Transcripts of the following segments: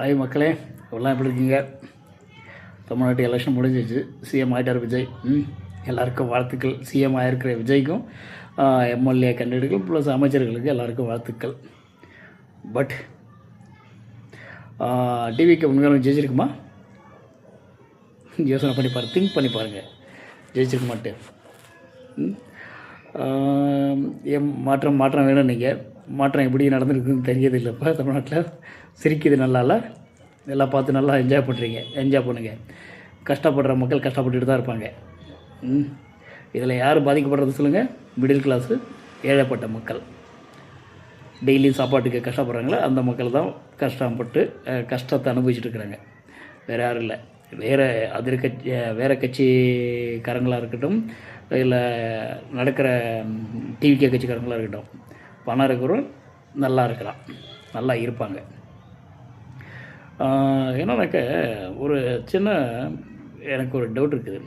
Hi மக்களே, எல்லாம் எப்படி இருக்கீங்க? தமிழ்நாட்டு எலெக்ஷன் முடிஞ்சிச்சு. சிஎம் ஆகிட்டார் விஜய். எல்லாருக்கும் வாழ்த்துக்கள். சிஎம் ஆகிருக்கிற விஜய்க்கும் எம்எல்ஏ கேண்டிடேட்டுகள் ப்ளஸ் அமைச்சர்களுக்கு எல்லாருக்கும் வாழ்த்துக்கள். பட் டிவிக்கு உண்மையான ஜெயிச்சிருக்குமா? யோசனை பண்ணி பாருங்கள், திங்க் பண்ணி பாருங்கள். ஜெயிச்சிருக்க மாட்டேன். மாற்றம் வேணும். நீங்கள் மாற்றம் எப்படி நடந்துருக்குன்னு தெரியது இல்லைப்பா. தமிழ்நாட்டில் சிரிக்குது நல்லால, எல்லாம் பார்த்து நல்லா என்ஜாய் பண்ணுங்கள். கஷ்டப்படுற மக்கள் கஷ்டப்பட்டுட்டு தான் இருப்பாங்க. இதில் யார் பாதிக்கப்படுறது சொல்லுங்கள்? மிடில் கிளாஸு, ஏழைப்பட்ட மக்கள், டெய்லி சாப்பாட்டுக்கு கஷ்டப்படுறாங்களே அந்த மக்கள் தான் கஷ்டப்பட்டு கஷ்டத்தை அனுபவிச்சுட்டு இருக்கிறாங்க. வேறு யாரும் இல்லை. வேறு கட்சிக்காரங்களாக இருக்கட்டும், இல்லை நடக்கிற டிவிகே கட்சிக்காரங்களாக இருக்கட்டும், பணம் இருக்கிறவங்க நல்லா இருக்கலாம், நல்லா இருப்பாங்க. என்னன்னாக்க ஒரு சின்ன எனக்கு ஒரு டவுட் இருக்குது.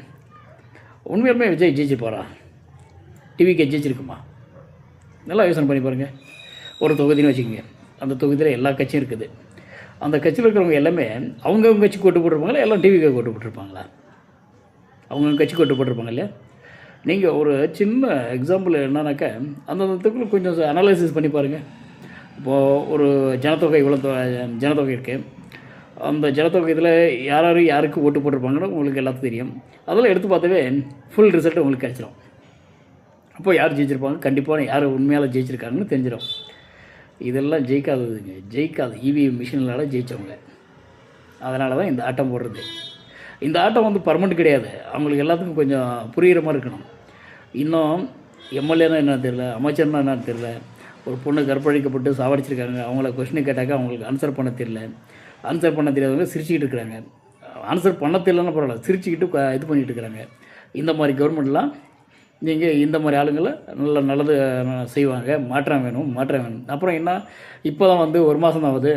உண்மையுமே விஜய் ஜெயிச்சிருப்பாரா? டிவிகே ஜெயிச்சிருக்குமா? நல்லா யோசனை பண்ணி பாருங்கள். ஒரு தொகுதின்னு வச்சுக்கோங்க. அந்த தொகுதியில் எல்லா கட்சியும் இருக்குது. அந்த கட்சியில் இருக்கிறவங்க எல்லாமே அவங்கவுங்க கட்சிக்கு ஓட்டு போட்டிருப்பாங்களா? எல்லாம் டிவிக்கு ஓட்டு போட்டிருப்பாங்களா? அவங்கவுங்க கட்சிக்கு ஓட்டு போட்டிருப்பாங்க இல்லையா? நீங்கள் ஒரு சின்ன எக்ஸாம்பிள் என்னன்னாக்கா, அந்தத்துக்குள்ள கொஞ்சம் அனாலிசிஸ் பண்ணி பாருங்கள். இப்போது ஒரு ஜனத்தொகை ஜனத்தொகை இருக்குது. அந்த ஜனத்தொகை இதில் யாருக்கு ஓட்டு போட்டிருப்பாங்கன்னு உங்களுக்கு எல்லாத்துக்கும் தெரியும். அதெல்லாம் எடுத்து பார்த்தாவே ஃபுல் ரிசல்ட் உங்களுக்கு கிடச்சிடும். அப்போ யார் ஜெயிச்சிருப்பாங்க, கண்டிப்பாக யார் உண்மையால் ஜெயிச்சிருக்காங்கன்னு தெரிஞ்சிடும். இதெல்லாம் ஜெயிக்காது இவிஎம் மிஷினால் ஜெயித்தவங்க. அதனால தான் இந்த ஆட்டம் போடுறது. இந்த ஆட்டம் பர்மனெண்ட் கிடையாது. அவங்களுக்கு எல்லாத்துக்கும் கொஞ்சம் புரிகிற மாதிரி இருக்கணும். இன்னும் எம்எல்ஏனா என்னன்னு தெரியல, அமைச்சர்னா என்னன்னு தெரியல. ஒரு பொண்ணு கற்பழிக்கப்பட்டு சாவடிச்சிருக்காங்க. அவங்கள கொஸ்டின் கேட்டாக்கா அவங்களுக்கு ஆன்சர் பண்ண தெரியல. ஆன்சர் பண்ண தெரியாதவங்க சிரிச்சுக்கிட்டு இருக்கிறாங்க. ஆன்சர் பண்ண தெரியலன்னா பரவாயில்ல, சிரிச்சுக்கிட்டு இது பண்ணிகிட்டு இருக்கிறாங்க. இந்த மாதிரி கவர்மெண்ட்லாம் நீங்கள் இந்த மாதிரி ஆளுங்களை நல்லது செய்வாங்க. மாற்றம் வேணும். அப்புறம் என்ன, இப்போ தான் ஒரு மாதம் தான் ஆகுது,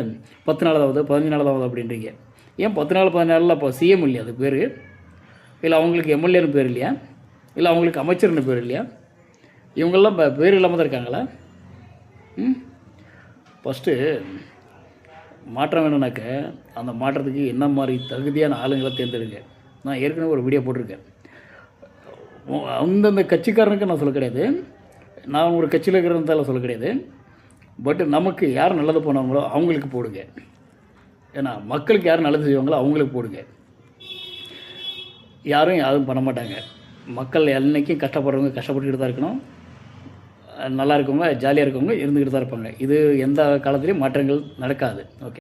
10 நாள் ஆகுது, 15 நாள் தான் ஆகுது அப்படின்றீங்க. ஏன் 10 நாள் 15 நாளில் இப்போ சிஎம் இல்லையா அது பேர்? இல்லை அவங்களுக்கு எம்எல்ஏன்னு பேர் இல்லையா? இல்லை அவங்களுக்கு அமைச்சர்னு பேர் இல்லையா? இவங்கெல்லாம் இப்போ பேர் இல்லாமல் தான் இருக்காங்களா? ஃபஸ்ட்டு மாற்றம் வேணும்னாக்க அந்த மாற்றத்துக்கு என்ன மாதிரி தகுதியான ஆளுங்களை தேர்ந்தெடுங்க. நான் ஏற்கனவே ஒரு வீடியோ போட்டிருக்கேன். அந்தந்த கட்சிக்காரனுக்கு நான் சொல்ல கிடையாது, நான் ஒரு கட்சியில் இருக்கிறதால சொல்ல கிடையாது. பட் நமக்கு யார் நல்லது போனாங்களோ அவங்களுக்கு போடுங்க. ஏன்னா மக்களுக்கு யார் நல்லது செய்வாங்களோ அவங்களுக்கு போடுங்க. யாரும் பண்ண மாட்டாங்க. மக்கள் என்றைக்கும் கஷ்டப்படுறவங்க கஷ்டப்பட்டுக்கிட்டு தான் இருக்கணும். நல்லா இருக்கவங்க ஜாலியாக இருக்கவங்க இருந்துக்கிட்டு தான் இருப்பாங்க. இது எந்த காலத்துலேயும் மாற்றங்கள் நடக்காது. ஓகே.